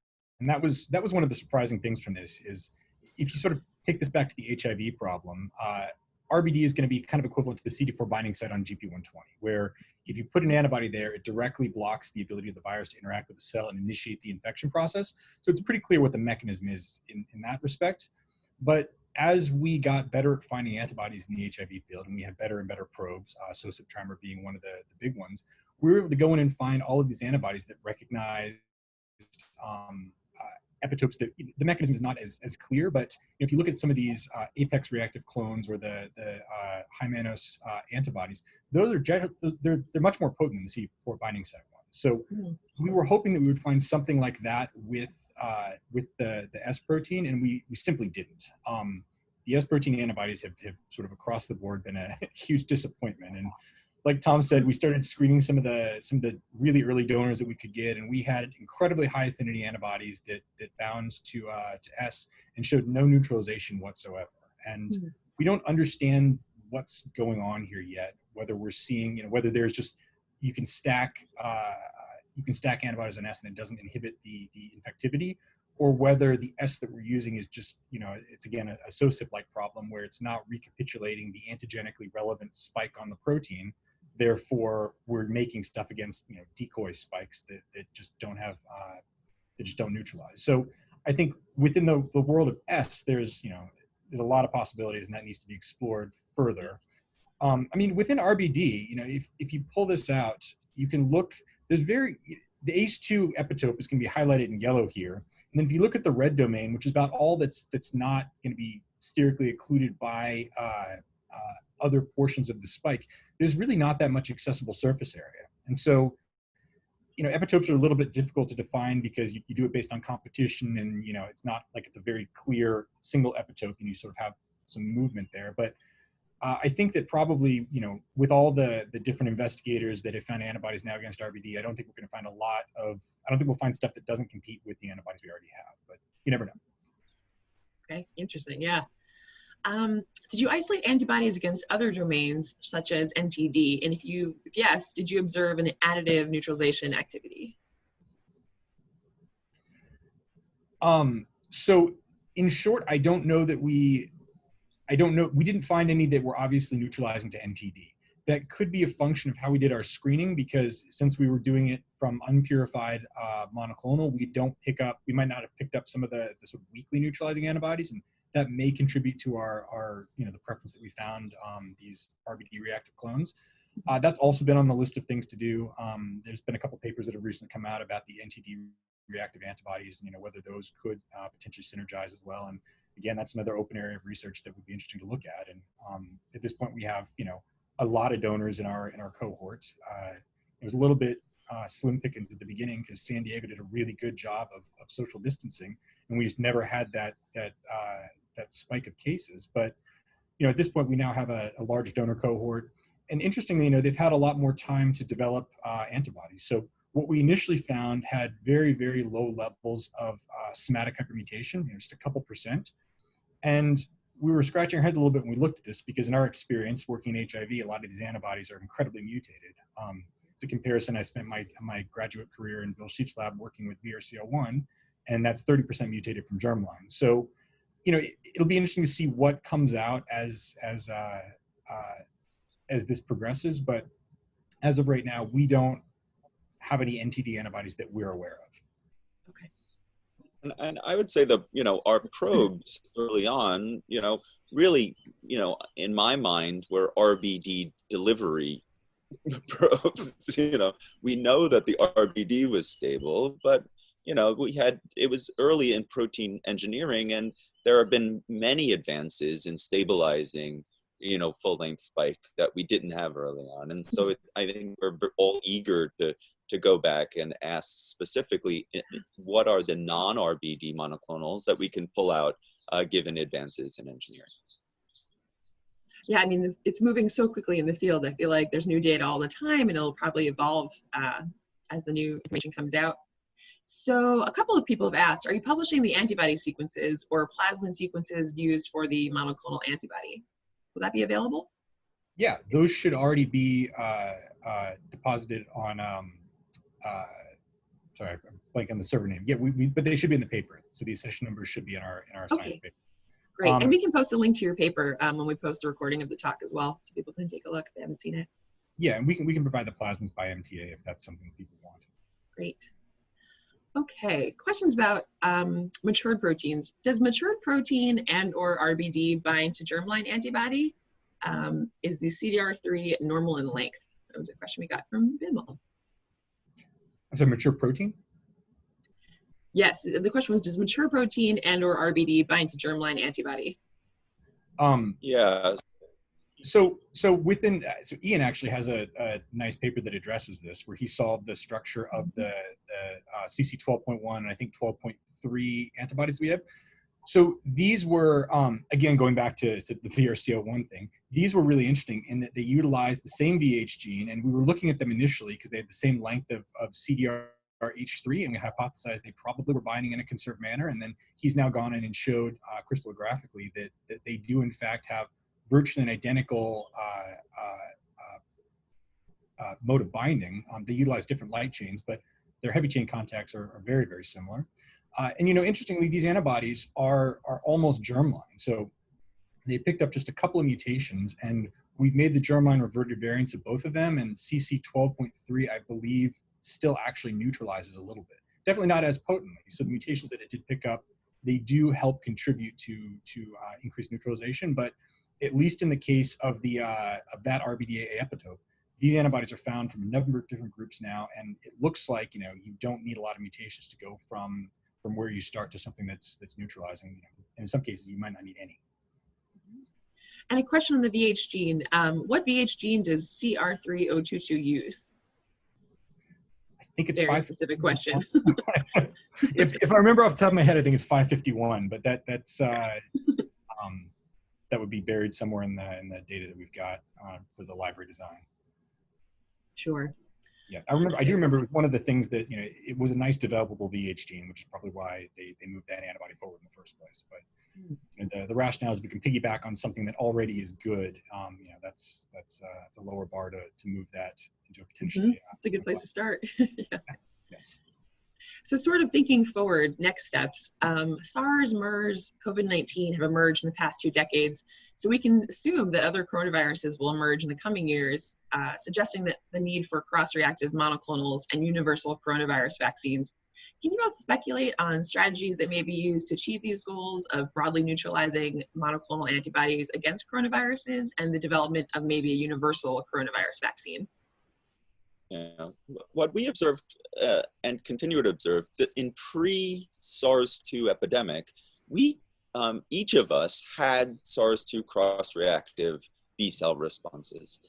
And that was one of the surprising things from this is if you sort of take this back to the HIV problem, RBD is going to be kind of equivalent to the CD4 binding site on GP120, where if you put an antibody there, it directly blocks the ability of the virus to interact with the cell and initiate the infection process. So it's pretty clear what the mechanism is in that respect. But as we got better at finding antibodies in the HIV field, and we had better and better probes, SOSIP trimer being one of the big ones, we were able to go in and find all of these antibodies that recognized epitopes that the mechanism is not as clear, but if you look at some of these apex reactive clones or the Hymanos antibodies, those are they're much more potent than the CD4 binding site one. So we were hoping that we would find something like that with the S protein, and we simply didn't. The S protein antibodies have sort of across the board been a huge disappointment. And like Tom said, we started screening some of the really early donors that we could get, and we had incredibly high affinity antibodies that bound to S and showed no neutralization whatsoever. And we don't understand what's going on here yet. Whether we're seeing, whether there's just you can stack antibodies on S and it doesn't inhibit the infectivity, or whether the S that we're using is just, it's again a SOSIP-like problem where it's not recapitulating the antigenically relevant spike on the protein. Therefore, we're making stuff against decoy spikes that just don't have that just don't neutralize. So I think within the world of S, there's a lot of possibilities, and that needs to be explored further. I mean, within RBD, if you pull this out, you can look. There's the ACE2 epitope is going to be highlighted in yellow here, and then if you look at the red domain, which is about all that's not going to be sterically occluded by other portions of the spike, there's really not that much accessible surface area. And so, epitopes are a little bit difficult to define because you do it based on competition, and it's not like it's a very clear single epitope, and you sort of have some movement there. But I think that probably, with all the different investigators that have found antibodies now against RBD, I don't think we're going to find I don't think we'll find stuff that doesn't compete with the antibodies we already have, but you never know. Okay, interesting, yeah. Did you isolate antibodies against other domains such as NTD? And if yes, did you observe an additive neutralization activity? So in short, I don't know. We didn't find any that were obviously neutralizing to NTD. That could be a function of how we did our screening, because since we were doing it from unpurified monoclonal, we might not have picked up some of the sort of weakly neutralizing antibodies, and that may contribute to our the preference that we found these RBD reactive clones. That's also been on the list of things to do. There's been a couple papers that have recently come out about the NTD reactive antibodies, and whether those could potentially synergize as well. And again, that's another open area of research that would be interesting to look at. And at this point, we have a lot of donors in our cohort. It was a little bit slim pickings at the beginning because San Diego did a really good job of social distancing, and we just never had that spike of cases. But at this point, we now have a large donor cohort, and interestingly, they've had a lot more time to develop antibodies. So what we initially found had very, very low levels of somatic hypermutation, just a couple %. And we were scratching our heads a little bit when we looked at this, because in our experience working in HIV, a lot of these antibodies are incredibly mutated. As a comparison, I spent my graduate career in Bill Sheaf's lab working with BRCA1, and that's 30% mutated from germline. So, it'll be interesting to see what comes out as this progresses. But as of right now, we don't have any NTD antibodies that we're aware of. Okay. And I would say that, our probes early on, really, in my mind, were RBD delivery probes. We know that the RBD was stable, but, it was early in protein engineering, and there have been many advances in stabilizing, full-length spike that we didn't have early on. And so I think we're all eager to go back and ask specifically what are the non-RBD monoclonals that we can pull out given advances in engineering. Yeah, I mean, it's moving so quickly in the field. I feel like there's new data all the time, and it'll probably evolve as the new information comes out. So a couple of people have asked, are you publishing the antibody sequences or plasmid sequences used for the monoclonal antibody? Will that be available? Yeah, those should already be deposited on, sorry, I'm blanking on the server name. Yeah, but they should be in the paper. So the accession numbers should be in our science paper. Great, and we can post a link to your paper when we post the recording of the talk as well, so people can take a look if they haven't seen it. Yeah, and we can provide the plasmids by MTA if that's something people want. Great. Okay, questions about matured proteins. Does matured protein and or RBD bind to germline antibody? Is the CDR3 normal in length? That was a question we got from Bimal. So mature protein? Yes, the question was, does mature protein and or RBD bind to germline antibody? Yeah. So Ian actually has a nice paper that addresses this, where he solved the structure of the CC 12.1 and I think 12.3 antibodies we have. So these were, again, going back to the VRCO1 thing, these were really interesting in that they utilized the same VH gene, and we were looking at them initially because they had the same length of CDRH3, and we hypothesized they probably were binding in a conserved manner. And then he's now gone in and showed crystallographically that they do in fact have virtually an identical mode of binding. They utilize different light chains, but their heavy chain contacts are very, very similar. And interestingly, these antibodies are almost germline. So they picked up just a couple of mutations, and we've made the germline reverted variants of both of them. And CC 12.3, I believe, still actually neutralizes a little bit. Definitely not as potently. So the mutations that it did pick up, they do help contribute to increased neutralization. But at least in the case of that RBD-A epitope, these antibodies are found from a number of different groups now, and it looks like you don't need a lot of mutations to go from where you start to something that's neutralizing. And in some cases, you might not need any. And a question on the VH gene. What VH gene does CR3022 use? I think it's very specific question. if I remember off the top of my head, I think it's 551, but that's that would be buried somewhere in the data that we've got for the library design. Sure. Yeah, I do remember one of the things that, it was a nice developable VH gene, which is probably why they moved that antibody forward in the first place. But the rationale is if we can piggyback on something that already is good, that's a lower bar to move that into a potentially. It's a good place to start. Yeah. Yes. So sort of thinking forward, next steps, SARS, MERS, COVID-19 have emerged in the past 2 decades. So we can assume that other coronaviruses will emerge in the coming years, suggesting that the need for cross-reactive monoclonals and universal coronavirus vaccines. Can you both speculate on strategies that may be used to achieve these goals of broadly neutralizing monoclonal antibodies against coronaviruses and the development of maybe a universal coronavirus vaccine? Yeah. What we observed and continue to observe that in pre-SARS-2 epidemic, we each of us had SARS-2 cross-reactive B-cell responses.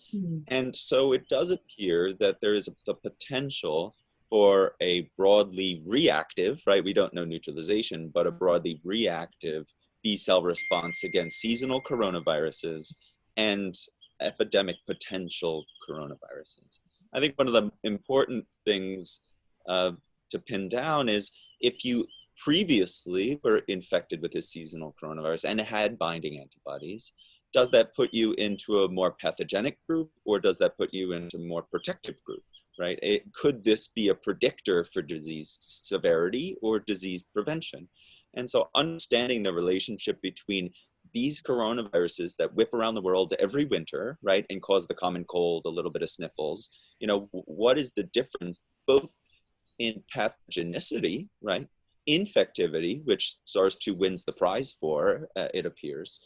And so it does appear that there is the potential for a broadly reactive, right? We don't know neutralization, but a broadly reactive B-cell response against seasonal coronaviruses and epidemic potential coronaviruses. I think one of the important things to pin down is if you previously were infected with a seasonal coronavirus and had binding antibodies, does that put you into a more pathogenic group, or does that put you into a more protective group, right? Could this be a predictor for disease severity or disease prevention? And so understanding the relationship between these coronaviruses that whip around the world every winter, right, and cause the common cold, a little bit of sniffles, what is the difference both in pathogenicity, right, infectivity, which SARS-2 wins the prize for, it appears,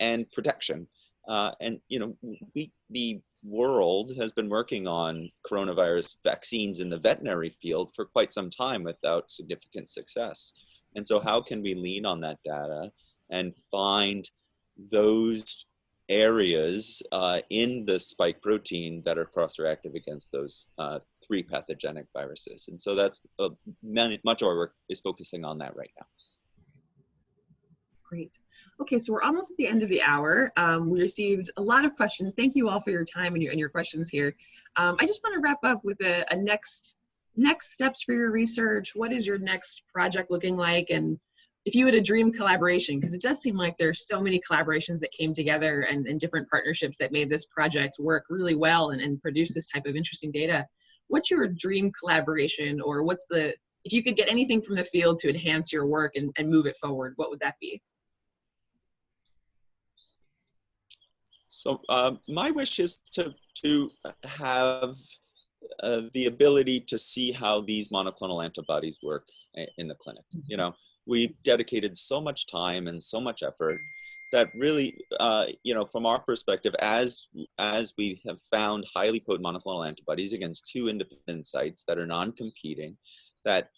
and protection. The world has been working on coronavirus vaccines in the veterinary field for quite some time without significant success. And so how can we lean on that data and find those areas in the spike protein that are cross-reactive against those 3 pathogenic viruses? And so that's much of our work is focusing on that right now. Great. Okay, so we're almost at the end of the hour. We received a lot of questions. Thank you all for your time and your questions here. I just want to wrap up with a next steps for your research. What is your next project looking like? And if you had a dream collaboration, because it does seem like there's so many collaborations that came together and different partnerships that made this project work really well and produce this type of interesting data. What's your dream collaboration, or if you could get anything from the field to enhance your work and move it forward, what would that be? So my wish is to have the ability to see how these monoclonal antibodies work in the clinic. You know, we've dedicated so much time and so much effort that really, you know, from our perspective, as we have found highly potent monoclonal antibodies against 2 independent sites that are non-competing, that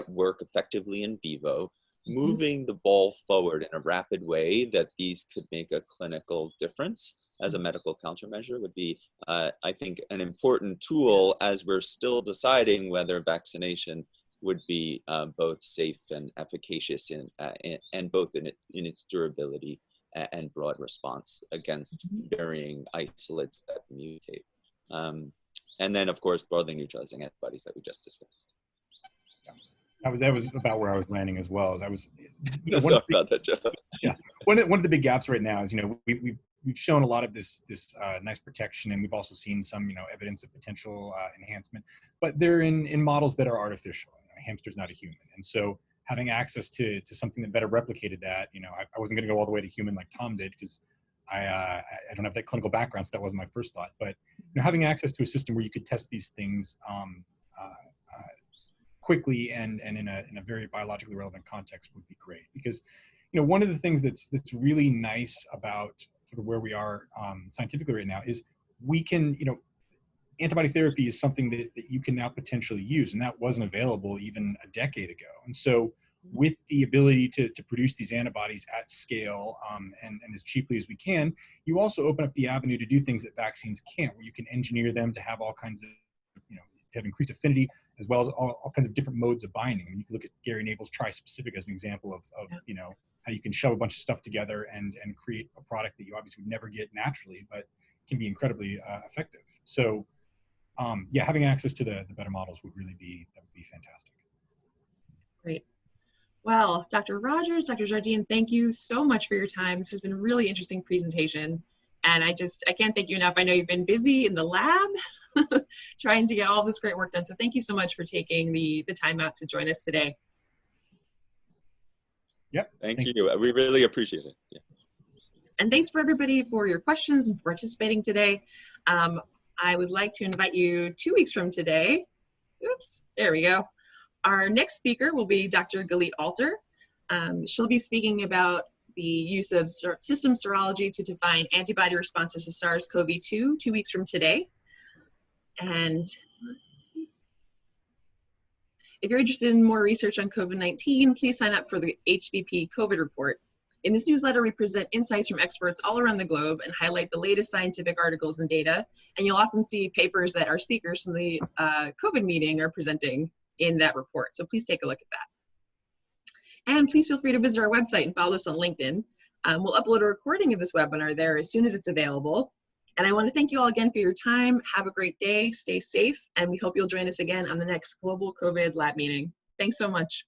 work effectively in vivo, moving the ball forward in a rapid way that these could make a clinical difference as a medical countermeasure would be, I think, an important tool as we're still deciding whether vaccination would be both safe and efficacious and both in its durability and broad response against varying isolates that mutate. And then, of course, broadly neutralizing antibodies that we just discussed. That was about where I was landing as well. As I was, One of the big gaps right now is, you know, we've shown a lot of this nice protection, and we've also seen some, you know, evidence of potential enhancement, but they're in models that are artificial. You know, a hamster's not a human, and so having access to something that better replicated that, you know, I wasn't going to go all the way to human like Tom did, because I don't have that clinical background, so that wasn't my first thought. But, you know, having access to a system where you could test these things quickly and in a very biologically relevant context would be great. Because, you know, one of the things that's really nice about sort of where we are scientifically right now is we can, you know, antibody therapy is something that you can now potentially use, and that wasn't available even a decade ago. And so with the ability to produce these antibodies at scale and as cheaply as we can, you also open up the avenue to do things that vaccines can't, where you can engineer them to have all kinds of, you know, to have increased affinity, as well as all kinds of different modes of binding. I mean, you can look at Gary Nabel's tri-specific as an example of you know, how you can shove a bunch of stuff together and create a product that you obviously would never get naturally, but can be incredibly effective. So yeah, having access to the better models would be fantastic. Great. Well, Dr. Rogers, Dr. Jardine, thank you so much for your time. This has been a really interesting presentation. And I can't thank you enough. I know you've been busy in the lab trying to get all this great work done. So thank you so much for taking the time out to join us today. Yep. Thank you. We really appreciate it. Yeah. And thanks for everybody for your questions and participating today. I would like to invite you 2 weeks from today. Oops, there we go. Our next speaker will be Dr. Galit Alter. She'll be speaking about the use of system serology to define antibody responses to SARS-CoV-2 2 weeks from today. And let's see. If you're interested in more research on COVID-19, please sign up for the HVP COVID report. In this newsletter, we present insights from experts all around the globe and highlight the latest scientific articles and data. And you'll often see papers that our speakers from the COVID meeting are presenting in that report. So please take a look at that. And please feel free to visit our website and follow us on LinkedIn. We'll upload a recording of this webinar there as soon as it's available. And I want to thank you all again for your time. Have a great day, stay safe, and we hope you'll join us again on the next Global COVID Lab meeting. Thanks so much.